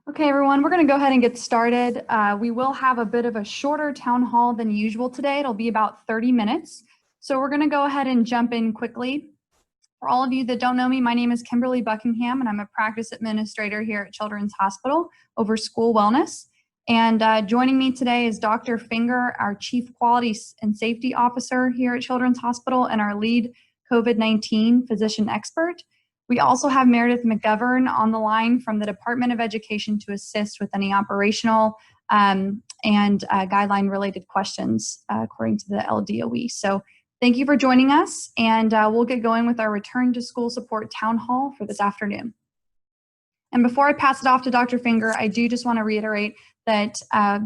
Okay, everyone, we're going to go ahead and get started. We will have a bit of a shorter town hall than usual today. It'll be about 30 minutes. So we're going to go ahead and jump in quickly. For all of you that don't know me, my name is Kimberly Buckingham, and I'm a practice administrator here at Children's Hospital over school wellness. And joining me today is Dr. Finger, our Chief Quality and Safety Officer here at Children's Hospital and our lead COVID-19 physician expert. We also have Meredith McGovern on the line from the Department of Education to assist with any operational and guideline related questions according to the LDOE. So thank you for joining us, and we'll get going with our Return to School Support Town Hall for this afternoon. And before I pass it off to Dr. Finger, I do just want to reiterate that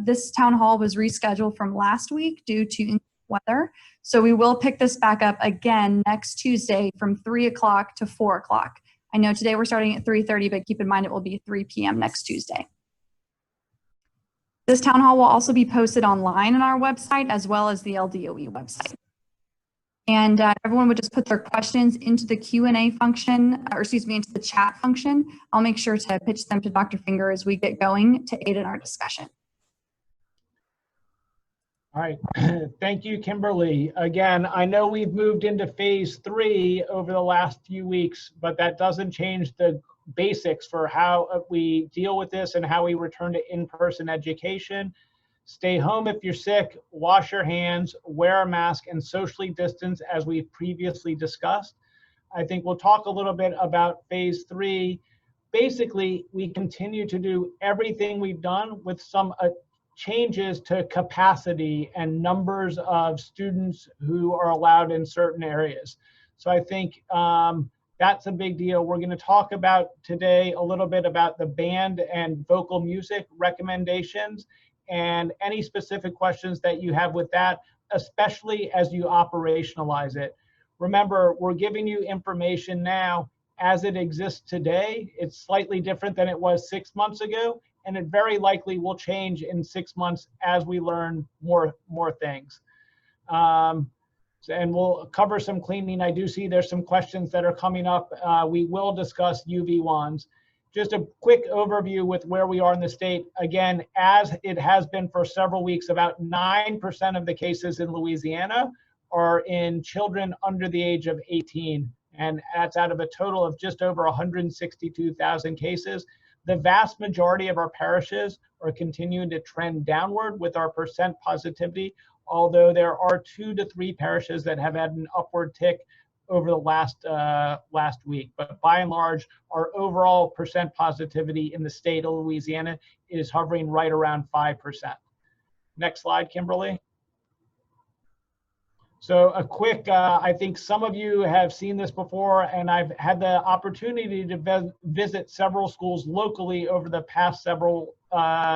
this town hall was rescheduled from last week due to weather. So we will pick this back up again next Tuesday from 3 o'clock to 4 o'clock. I know today we're starting at 3:30, but keep in mind it will be 3 p.m. next Tuesday. This town hall will also be posted online on our website as well as the LDOE website. And everyone would just put their questions into the Q&A function, or excuse me, into the chat function. I'll make sure to pitch them to Dr. Finger as we get going to aid in our discussion. All right, thank you, Kimberly. Again, I know we've moved into phase 3 over the last few weeks, but that doesn't change the basics for how we deal with this and how we return to in-person education. Stay home if you're sick, wash your hands, wear a mask, and socially distance as we previously discussed. I think we'll talk a little bit about phase 3. Basically, we continue to do everything we've done with some changes to capacity and numbers of students who are allowed in certain areas. So I think that's a big deal. We're going to talk about today a little bit about the band and vocal music recommendations and any specific questions that you have with that, especially as you operationalize it. Remember, we're giving you information now as it exists today. It's slightly different than it was 6 months ago, and it very likely will change in 6 months as we learn more things. And we'll cover some cleaning. I do see there's some questions that are coming up. We will discuss UV wands. Just a quick overview with where we are in the state. Again, as it has been for several weeks, about 9% of the cases in Louisiana are in children under the age of 18. And that's out of a total of just over 162,000 cases. The vast majority of our parishes are continuing to trend downward with our percent positivity, although there are 2 to 3 parishes that have had an upward tick over the last week. But by and large, our overall percent positivity in the state of Louisiana is hovering right around 5%. Next slide, Kimberly. So a quick, I think some of you have seen this before, and I've had the opportunity to visit several schools locally over the past several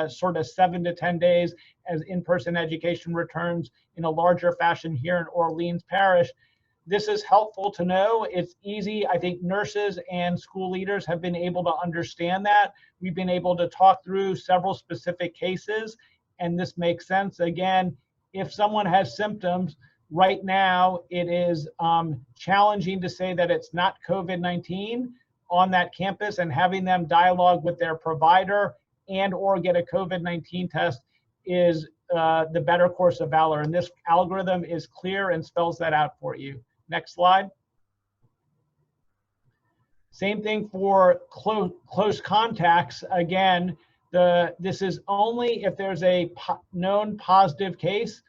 sort of 7 to 10 days as in-person education returns in a larger fashion here in Orleans Parish. This is helpful to know. It's easy. I think nurses and school leaders have been able to understand that. We've been able to talk through several specific cases, and this makes sense. Again, if someone has symptoms, right now, it is challenging to say that it's not COVID-19 on that campus, and having them dialogue with their provider and or get a COVID-19 test is the better course of valor. And this algorithm is clear and spells that out for you. Next slide. Same thing for close contacts. Again, this is only if there's a known positive case,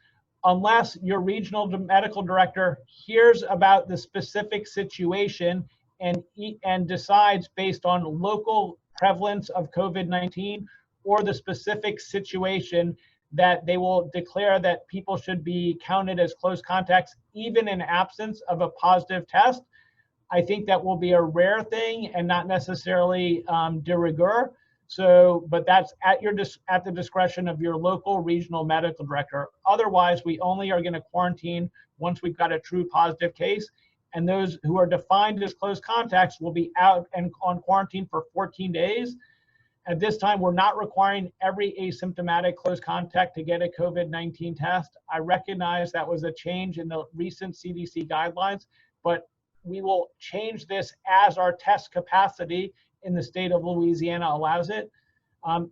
unless your regional medical director hears about the specific situation and decides based on local prevalence of COVID-19 or the specific situation that they will declare that people should be counted as close contacts, even in absence of a positive test. I think that will be a rare thing and not necessarily de rigueur. So, but that's at the discretion of your local regional medical director. Otherwise, we only are going to quarantine once we've got a true positive case. And those who are defined as close contacts will be out and on quarantine for 14 days. At this time, we're not requiring every asymptomatic close contact to get a COVID-19 test. I recognize that was a change in the recent CDC guidelines, but we will change this as our test capacity in the state of Louisiana allows it.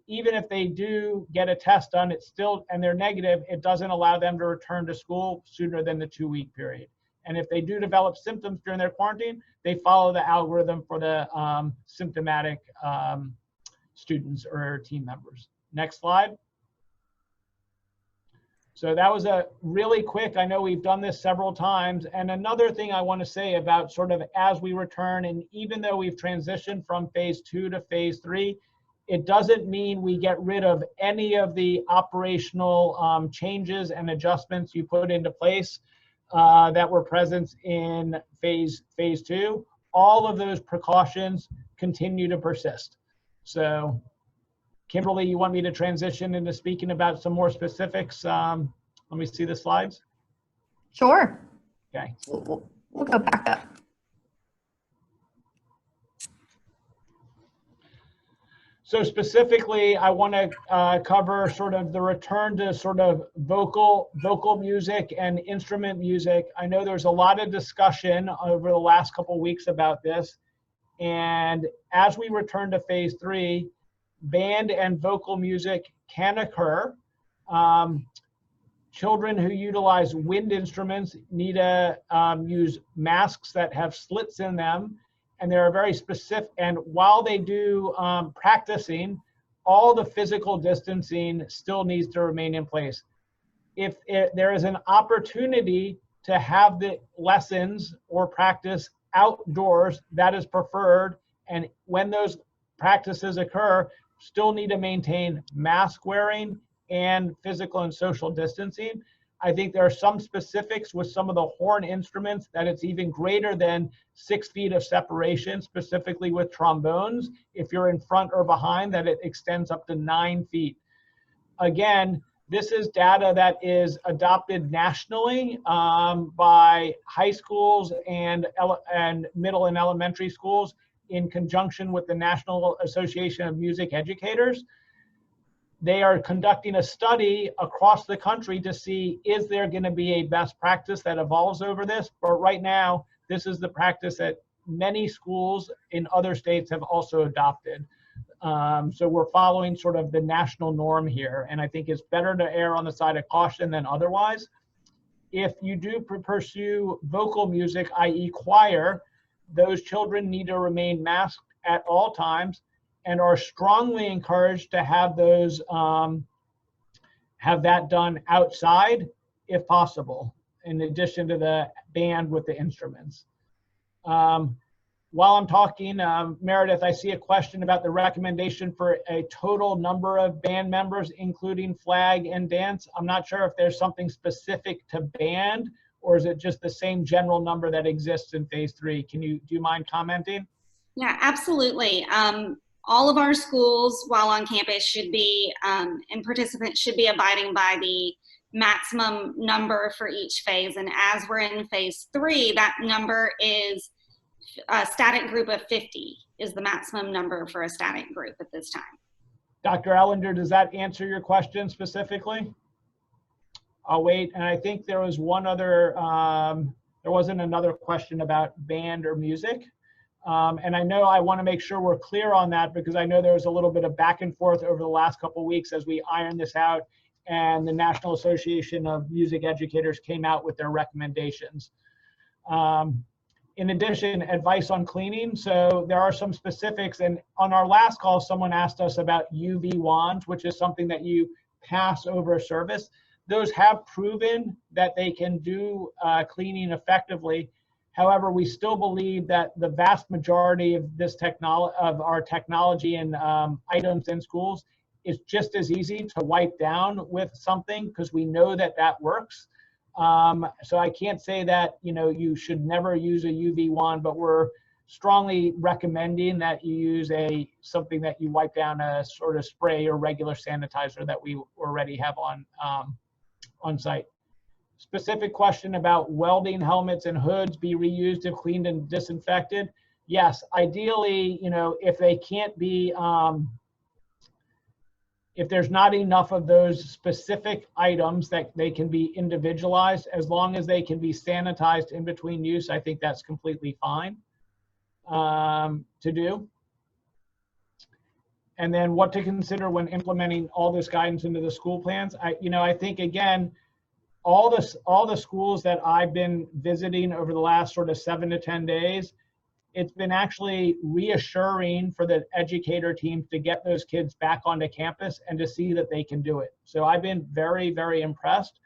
Even if they do get a test done, it's still, and they're negative, it doesn't allow them to return to school sooner than the 2-week period. And if they do develop symptoms during their quarantine, they follow the algorithm for the symptomatic students or team members. Next slide. So that was a really quick, I know we've done this several times. And another thing I want to say about sort of as we return, and even though we've transitioned from phase 2 to phase 3, it doesn't mean we get rid of any of the operational changes and adjustments you put into place that were present in phase 2. All of those precautions continue to persist. So Kimberly, you want me to transition into speaking about some more specifics? Let me see the slides. Sure. Okay. We'll go back up. So specifically, I want to cover sort of the return to sort of vocal music and instrument music. I know there's a lot of discussion over the last couple of weeks about this. And as we return to phase 3, band and vocal music can occur. Children who utilize wind instruments need to use masks that have slits in them. And there are very specific, and while they do practicing, all the physical distancing still needs to remain in place. If there is an opportunity to have the lessons or practice outdoors, that is preferred. And when those practices occur, still need to maintain mask wearing and physical and social distancing. I think there are some specifics with some of the horn instruments that it's even greater than 6 feet of separation, specifically with trombones. If you're in front or behind, that it extends up to 9 feet. Again, this is data that is adopted nationally by high schools and middle and elementary schools in conjunction with the National Association of Music Educators. They are conducting a study across the country to see, is there going to be a best practice that evolves over this? But right now, this is the practice that many schools in other states have also adopted. So we're following sort of the national norm here. And I think it's better to err on the side of caution than otherwise. If you do pursue vocal music, i.e. choir, those children need to remain masked at all times and are strongly encouraged to have those have that done outside if possible, in addition to the band with the instruments. While I'm talking, Meredith, I see a question about the recommendation for a total number of band members, including flag and dance. I'm not sure if there's something specific to band, or is it just the same general number that exists in phase 3? Do you mind commenting? Yeah, absolutely. All of our schools while on campus should be, and participants should be abiding by the maximum number for each phase. And as we're in phase 3, that number is a static group of 50 is the maximum number for a static group at this time. Dr. Ellender, does that answer your question specifically? I'll wait. And I think there was one other, there wasn't another question about band or music. And I know I want to make sure we're clear on that, because I know there was a little bit of back and forth over the last couple of weeks as we iron this out, and the National Association of Music Educators came out with their recommendations. In addition, advice on cleaning. So there are some specifics, and on our last call, someone asked us about UV wands, which is something that you pass over a surface. Those have proven that they can do cleaning effectively. However, we still believe that the vast majority of this our technology and items in schools is just as easy to wipe down with something, because we know that that works. So I can't say that you should never use a UV wand, but we're strongly recommending that you use something that you wipe down, a sort of spray or regular sanitizer that we already have on site. Specific question about welding helmets and hoods be reused if cleaned and disinfected. Yes, ideally, if they can't be, if there's not enough of those specific items that they can be individualized, as long as they can be sanitized in between use, I think that's completely fine to do. And then what to consider when implementing all this guidance into the school plans. I think, again, all the schools that I've been visiting over the last sort of 7 to 10 days, it's been actually reassuring for the educator teams to get those kids back onto campus and to see that they can do it. So I've been very, very impressed.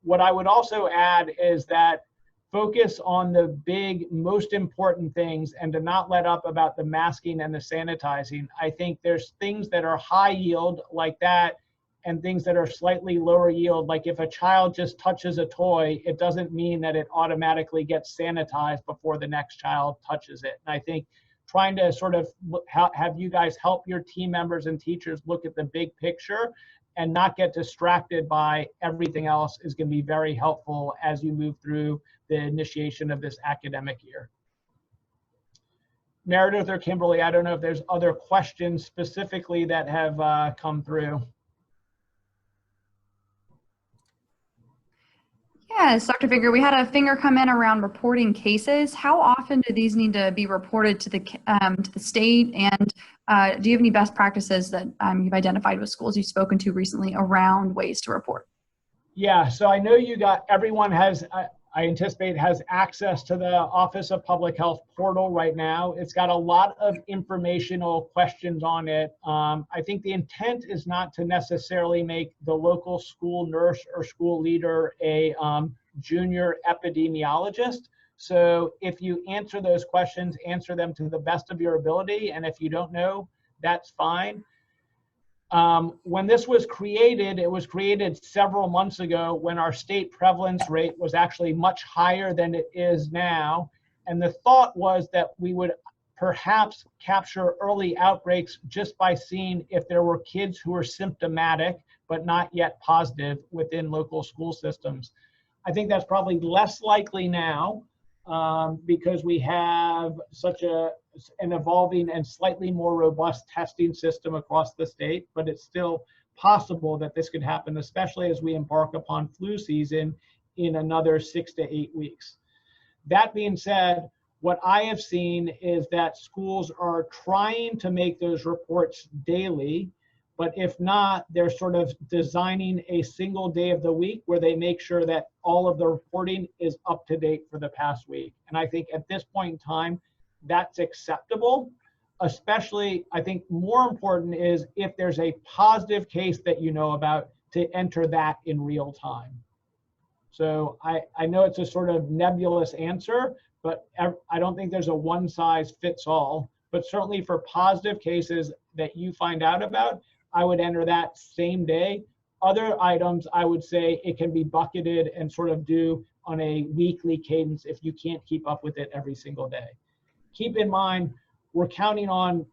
What I would also add is that focus on the big, most important things and to not let up about the masking and the sanitizing. I think there's things that are high yield like that and things that are slightly lower yield. Like if a child just touches a toy, it doesn't mean that it automatically gets sanitized before the next child touches it. And I think trying to sort of have you guys help your team members and teachers look at the big picture and not get distracted by everything else is going to be very helpful as you move through the initiation of this academic year. Meredith or Kimberly, I don't know if there's other questions specifically that have come through. Yes, Dr. Finger, we had a finger come in around reporting cases. How often do these need to be reported to the state? And do you have any best practices that you've identified with schools you've spoken to recently around ways to report? Yeah, so I know everyone has, I anticipate has access to the Office of Public Health portal right now. It's got a lot of informational questions on it. I think the intent is not to necessarily make the local school nurse or school leader a junior epidemiologist. So if you answer those questions, answer them to the best of your ability. And if you don't know, that's fine. When this was created, it was created several months ago when our state prevalence rate was actually much higher than it is now. And the thought was that we would perhaps capture early outbreaks just by seeing if there were kids who were symptomatic but not yet positive within local school systems. I think that's probably less likely now because we have such an evolving and slightly more robust testing system across the state, but it's still possible that this could happen, especially as we embark upon flu season in another 6 to 8 weeks. That being said, what I have seen is that schools are trying to make those reports daily, but if not, they're sort of designing a single day of the week where they make sure that all of the reporting is up to date for the past week. And I think at this point in time, that's acceptable, especially I think more important is if there's a positive case that you know about to enter that in real time. So I know it's a sort of nebulous answer, but I don't think there's a one size fits all, but certainly for positive cases that you find out about, I would enter that same day. Other items, I would say it can be bucketed and sort of do on a weekly cadence if you can't keep up with it every single day. Keep in mind, we're counting on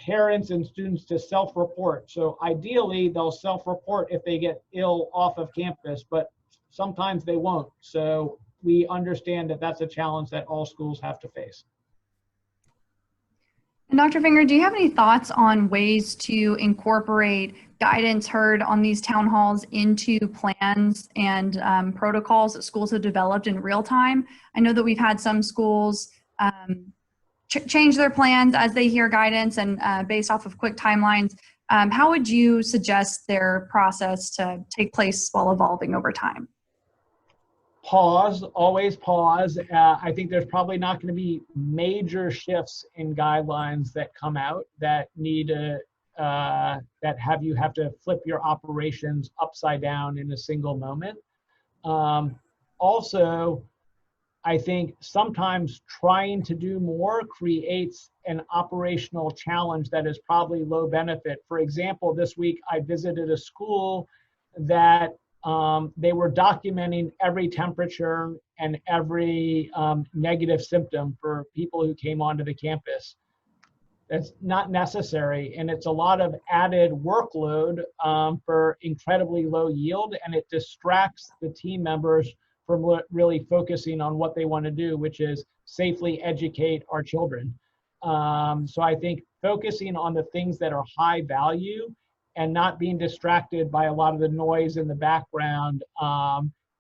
parents and students to self-report. So ideally, they'll self-report if they get ill off of campus, but sometimes they won't. So we understand that that's a challenge that all schools have to face. And Dr. Finger, do you have any thoughts on ways to incorporate guidance heard on these town halls into plans and protocols that schools have developed in real time? I know that we've had some schools change their plans as they hear guidance and based off of quick timelines. How would you suggest their process to take place while evolving over time? Pause, always pause. I think there's probably not going to be major shifts in guidelines that come out that need to, that have to flip your operations upside down in a single moment. Also, I think sometimes trying to do more creates an operational challenge that is probably low benefit. For example, this week I visited a school that they were documenting every temperature and every negative symptom for people who came onto the campus. That's not necessary, and it's a lot of added workload for incredibly low yield, and it distracts the team members from really focusing on what they want to do, which is safely educate our children. So I think focusing on the things that are high value and not being distracted by a lot of the noise in the background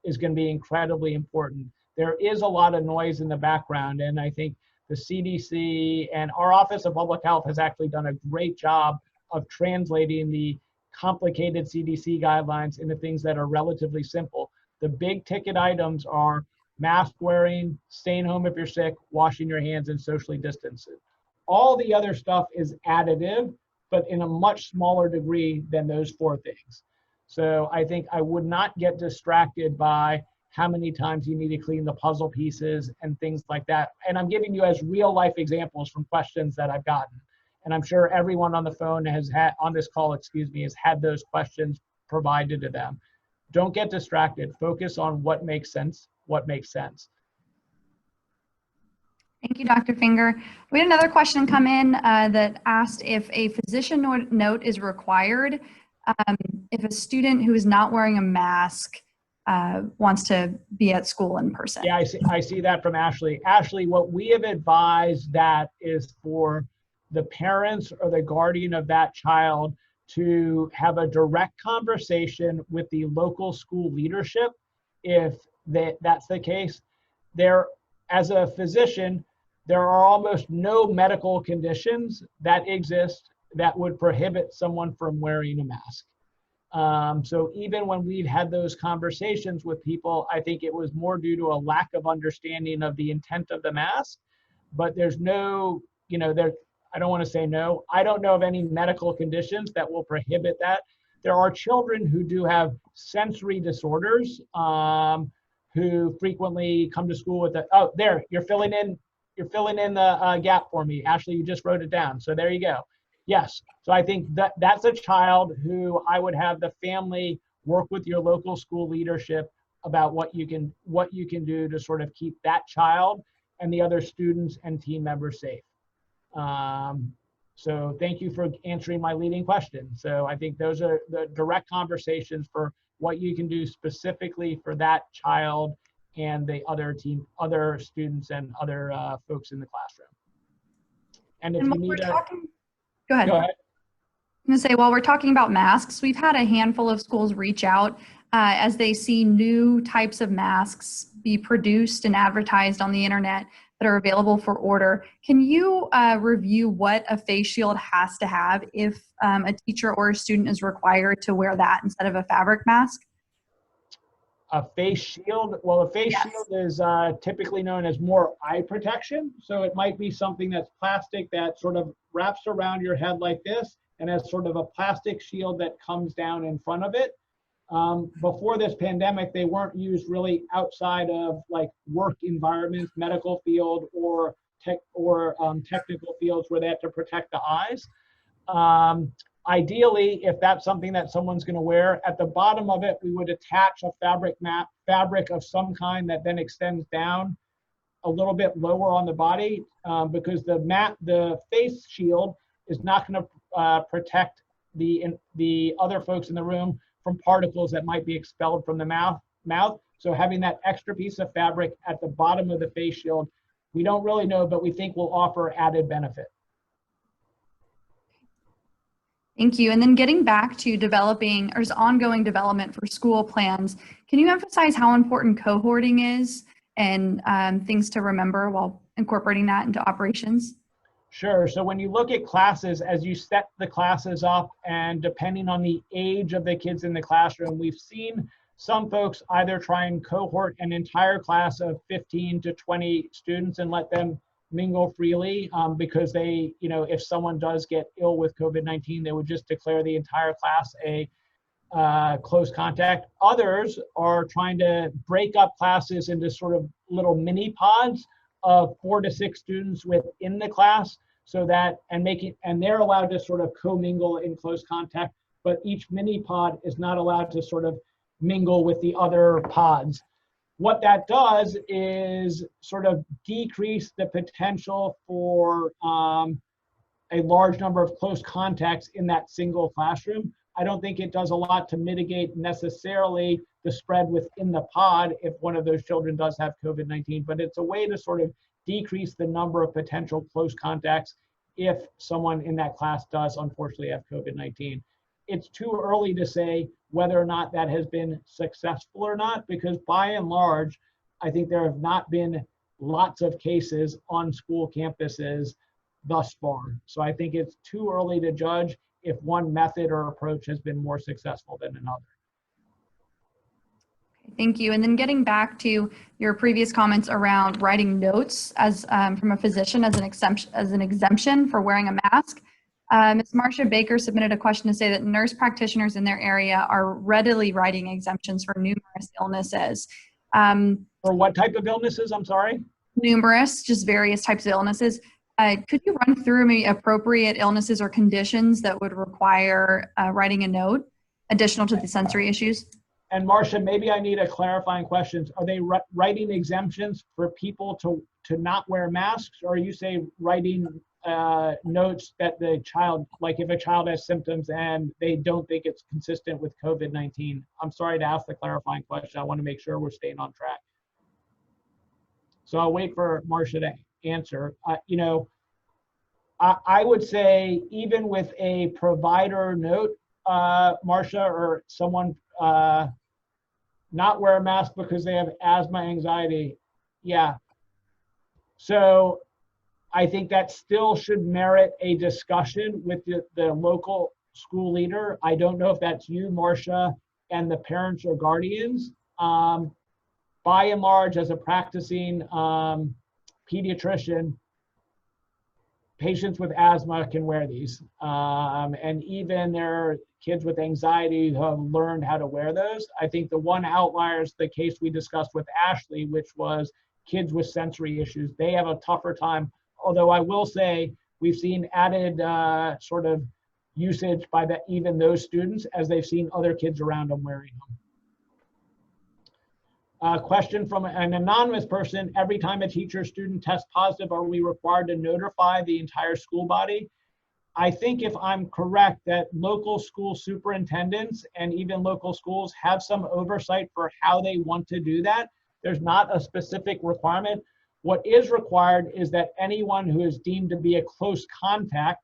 is going to be incredibly important. There is a lot of noise in the background, and I think the CDC, and our Office of Public Health has actually done a great job of translating the complicated CDC guidelines into things that are relatively simple. The big ticket items are mask wearing, staying home if you're sick, washing your hands, and socially distancing. All the other stuff is additive, but in a much smaller degree than those 4 things. So I think I would not get distracted by how many times you need to clean the puzzle pieces and things like that. And I'm giving you as real life examples from questions that I've gotten. And I'm sure everyone on the phone has had, on this call, has had those questions provided to them. Don't get distracted. Focus on what makes sense, what makes sense. Thank you, Dr. Finger. We had another question come in that asked if a physician note is required if a student who is not wearing a mask wants to be at school in person. Yeah, I see that from Ashley. Ashley, what we have advised that is for the parents or the guardian of that child to have a direct conversation with the local school leadership. If that's the case, as a physician, there are almost no medical conditions that exist that would prohibit someone from wearing a mask. So even when we've had those conversations with people, I think it was more due to a lack of understanding of the intent of the mask. But there's no, I don't want to say no. I don't know of any medical conditions that will prohibit that. There are children who do have sensory disorders who frequently come to school with oh, there, you're filling in the gap for me. Ashley, you just wrote it down. So there you go. Yes. So I think that's a child who I would have the family work with your local school leadership about what you can do to sort of keep that child and the other students and team members safe. So thank you for answering my leading question. So I think those are the direct conversations for what you can do specifically for that child and the other students and other folks in the classroom. And if you need go ahead. Go ahead. I'm going to say, while we're talking about masks, we've had a handful of schools reach out as they see new types of masks be produced and advertised on the internet that are available for order. Can you review what a face shield has to have if a teacher or a student is required to wear that instead of a fabric mask? A face shield? Well, a face shield is typically known as more eye protection. So it might be something that's plastic that sort of wraps around your head like this and has sort of a plastic shield that comes down in front of it. Before this pandemic, they weren't used really outside of like work environments, medical field, or technical fields where they have to protect the eyes. Ideally, if that's something that someone's going to wear, at the bottom of it, we would attach a fabric of some kind that then extends down a little bit lower on the body, because the face shield is not going to protect the other folks in the room from particles that might be expelled from the mouth. So having that extra piece of fabric at the bottom of the face shield, we don't really know, but we think will offer added benefit. Thank you. And then getting back to developing or ongoing development for school plans, can you emphasize how important cohorting is and things to remember while incorporating that into operations? Sure. So when you look at classes, as you set the classes up and depending on the age of the kids in the classroom, we've seen some folks either try and cohort an entire class of 15 to 20 students and let them mingle freely because they, if someone does get ill with COVID-19, they would just declare the entire class a close contact. Others are trying to break up classes into sort of little mini pods of 4 to 6 students within the class, so that and they're allowed to sort of commingle in close contact, but each mini pod is not allowed to sort of mingle with the other pods. What that does is sort of decrease the potential for a large number of close contacts in that single classroom. I don't think it does a lot to mitigate necessarily the spread within the pod if one of those children does have COVID-19, but it's a way to sort of decrease the number of potential close contacts if someone in that class does unfortunately have COVID-19. It's too early to say whether or not that has been successful or not, because by and large, I think there have not been lots of cases on school campuses thus far. So I think it's too early to judge if one method or approach has been more successful than another. Thank you. And then getting back to your previous comments around writing notes as from a physician as an exemption for wearing a mask. Ms. Marcia Baker submitted a question to say that nurse practitioners in their area are readily writing exemptions for numerous illnesses. For what type of illnesses? I'm sorry? Numerous, just various types of illnesses. Could you run through maybe appropriate illnesses or conditions that would require writing a note additional to the sensory issues? And Marcia, maybe I need a clarifying question. Are they writing exemptions for people to not wear masks, or you say writing notes that the child, like if a child has symptoms and they don't think it's consistent with COVID-19? I'm sorry to ask the clarifying question. I want to make sure we're staying on track. So I'll wait for Marcia to answer. You know, I would say even with a provider note, Marcia, or someone not wear a mask because they have asthma, anxiety. Yeah. So I think that still should merit a discussion with the local school leader. I don't know if that's you, Marcia, and the parents or guardians. By and large, as a practicing pediatrician, patients with asthma can wear these. And even there are kids with anxiety who have learned how to wear those. I think the one outlier is the case we discussed with Ashley, which was kids with sensory issues. They have a tougher time. Although I will say we've seen added sort of usage by even those students as they've seen other kids around them wearing them. Question from an anonymous person: every time a teacher or student tests positive, are we required to notify the entire school body? I think if I'm correct, that local school superintendents and even local schools have some oversight for how they want to do that. There's not a specific requirement. What is required is that anyone who is deemed to be a close contact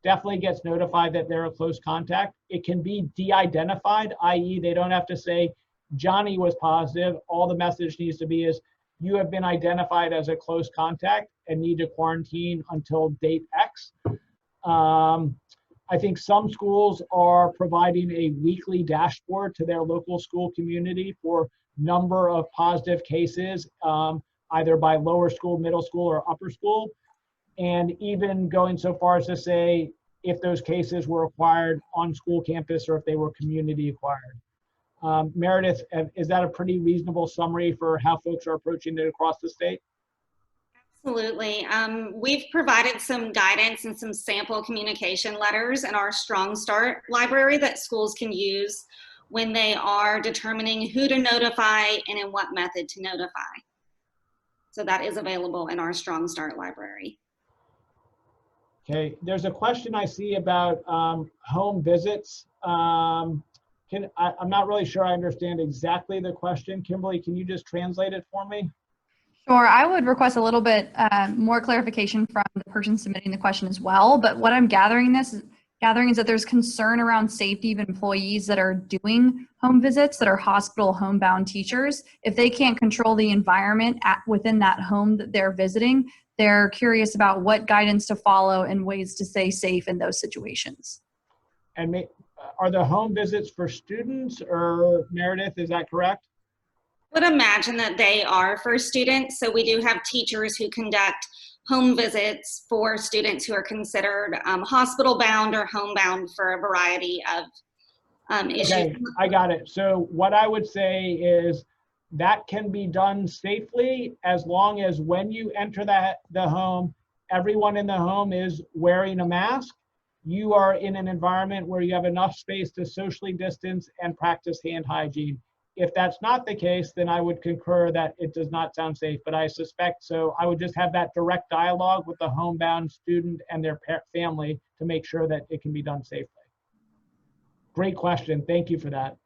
definitely gets notified that they're a close contact. It can be de-identified, i.e. they don't have to say, Johnny was positive. All the message needs to be is, you have been identified as a close contact and need to quarantine until date X. I think some schools are providing a weekly dashboard to their local school community for number of positive cases, either by lower school, middle school, or upper school. And even going so far as to say if those cases were acquired on school campus or if they were community acquired. Meredith, is that a pretty reasonable summary for how folks are approaching it across the state? Absolutely. We've provided some guidance and some sample communication letters in our Strong Start library that schools can use when they are determining who to notify and in what method to notify. So that is available in our Strong Start library. Okay, there's a question I see about home visits. I'm not really sure I understand exactly the question. Kimberly, can you just translate it for me? Sure, I would request a little bit more clarification from the person submitting the question as well. But what I'm gathering is that there's concern around safety of employees that are doing home visits, that are hospital homebound teachers. If they can't control the environment within that home that they're visiting, they're curious about what guidance to follow and ways to stay safe in those situations. And are the home visits for students, or Meredith, is that correct? I would imagine that they are for students. So we do have teachers who conduct home visits for students who are considered hospital bound or homebound for a variety of issues. Okay, I got it. So what I would say is that can be done safely as long as when you enter the home, everyone in the home is wearing a mask. You are in an environment where you have enough space to socially distance and practice hand hygiene. If that's not the case, then I would concur that it does not sound safe, but I suspect so. I would just have that direct dialogue with the homebound student and their family to make sure that it can be done safely. Great question. Thank you for that.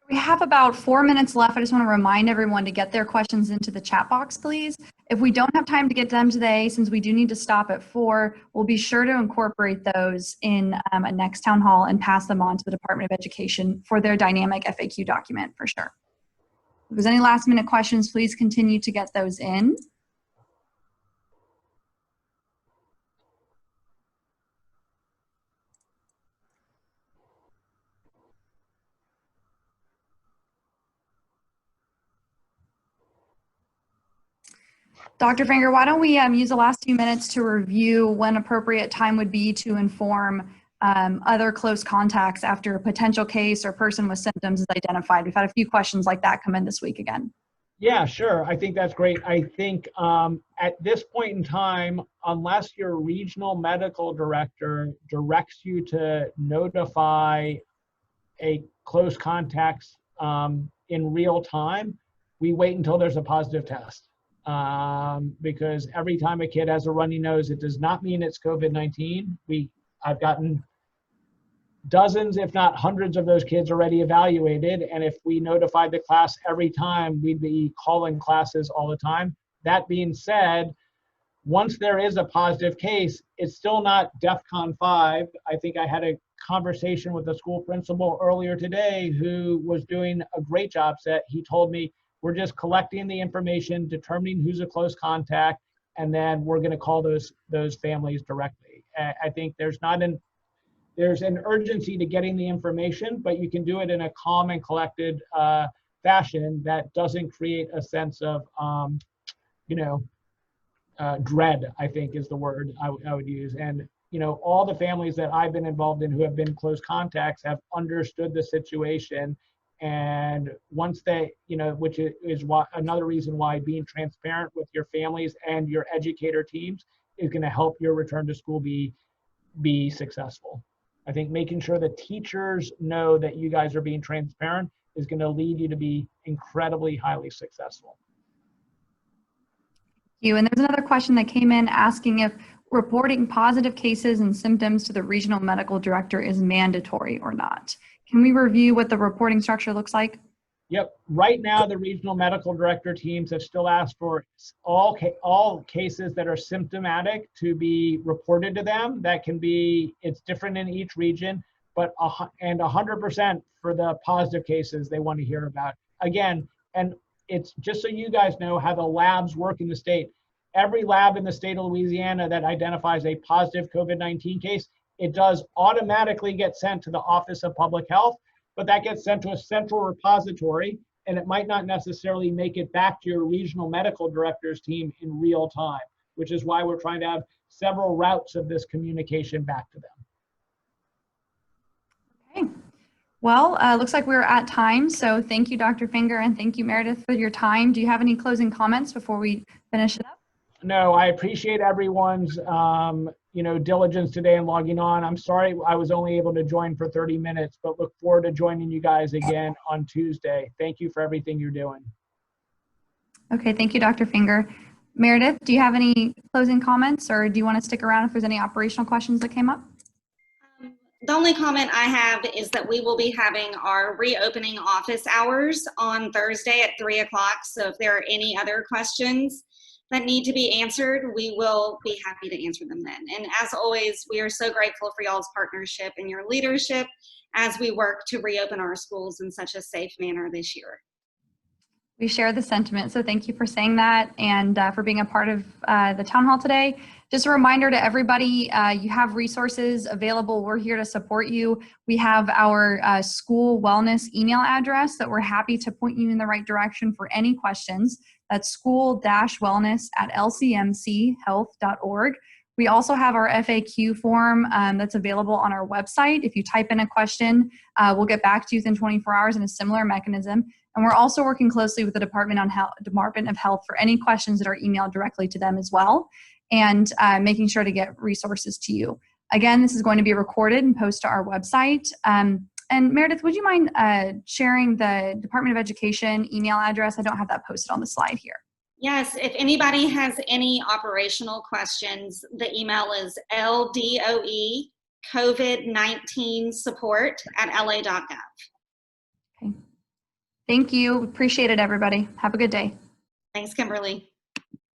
We have about 4 minutes left. I just want to remind everyone to get their questions into the chat box, please. If we don't have time to get them today, since we do need to stop at 4, we'll be sure to incorporate those in a next town hall and pass them on to the Department of Education for their dynamic FAQ document for sure. If there's any last minute questions, please continue to get those in. Dr. Finger, why don't we use the last few minutes to review when appropriate time would be to inform other close contacts after a potential case or person with symptoms is identified. We've had a few questions like that come in this week again. Yeah, sure. I think that's great. I think at this point in time, unless your regional medical director directs you to notify a close contacts in real time, we wait until there's a positive test. Because every time a kid has a runny nose, it does not mean it's COVID-19. I've gotten dozens, if not hundreds of those kids already evaluated. And if we notified the class every time, we'd be calling classes all the time. That being said, once there is a positive case, it's still not DEFCON 5. I think I had a conversation with a school principal earlier today who was doing a great job. He told me, we're just collecting the information, determining who's a close contact, and then we're going to call those families directly. I think there's an urgency to getting the information, but you can do it in a calm and collected fashion that doesn't create a sense of, dread, I think is the word I would use. And, all the families that I've been involved in who have been close contacts have understood the situation. And once they, which is another reason why being transparent with your families and your educator teams is going to help your return to school be successful. I think making sure the teachers know that you guys are being transparent is going to lead you to be incredibly highly successful. Thank you. And there's another question that came in asking if reporting positive cases and symptoms to the regional medical director is mandatory or not. Can we review what the reporting structure looks like? Yep. Right now, the regional medical director teams have still asked for all cases that are symptomatic to be reported to them. That can be, it's different in each region, but 100% for the positive cases they want to hear about. Again, and it's just so you guys know how the labs work in the state. Every lab in the state of Louisiana that identifies a positive COVID-19 case, it does automatically get sent to the Office of Public Health, but that gets sent to a central repository, and it might not necessarily make it back to your regional medical director's team in real time, which is why we're trying to have several routes of this communication back to them. Okay. Well, looks like we're at time. So thank you, Dr. Finger, and thank you, Meredith, for your time. Do you have any closing comments before we finish it up? No, I appreciate everyone's diligence today in logging on. I'm sorry I was only able to join for 30 minutes, but look forward to joining you guys again on Tuesday. Thank you for everything you're doing. Okay, thank you, Dr. Finger. Meredith, do you have any closing comments, or do you want to stick around if there's any operational questions that came up? The only comment I have is that we will be having our reopening office hours on Thursday at 3 o'clock. So if there are any other questions that need to be answered, we will be happy to answer them then. And as always, we are so grateful for y'all's partnership and your leadership as we work to reopen our schools in such a safe manner this year. We share the sentiment, so thank you for saying that and for being a part of the town hall today. Just a reminder to everybody, you have resources available. We're here to support you. We have our school wellness email address that we're happy to point you in the right direction for any questions. That's school-wellness@lcmchealth.org. We also have our FAQ form that's available on our website. If you type in a question, we'll get back to you within 24 hours in a similar mechanism. And we're also working closely with the Department of Health for any questions that are emailed directly to them as well, and making sure to get resources to you. Again, this is going to be recorded and posted to our website. And Meredith, would you mind sharing the Department of Education email address? I don't have that posted on the slide here. Yes, if anybody has any operational questions, the email is LDOE COVID-19 support@la.gov. Okay. Thank you. Appreciate it, everybody. Have a good day. Thanks, Kimberly.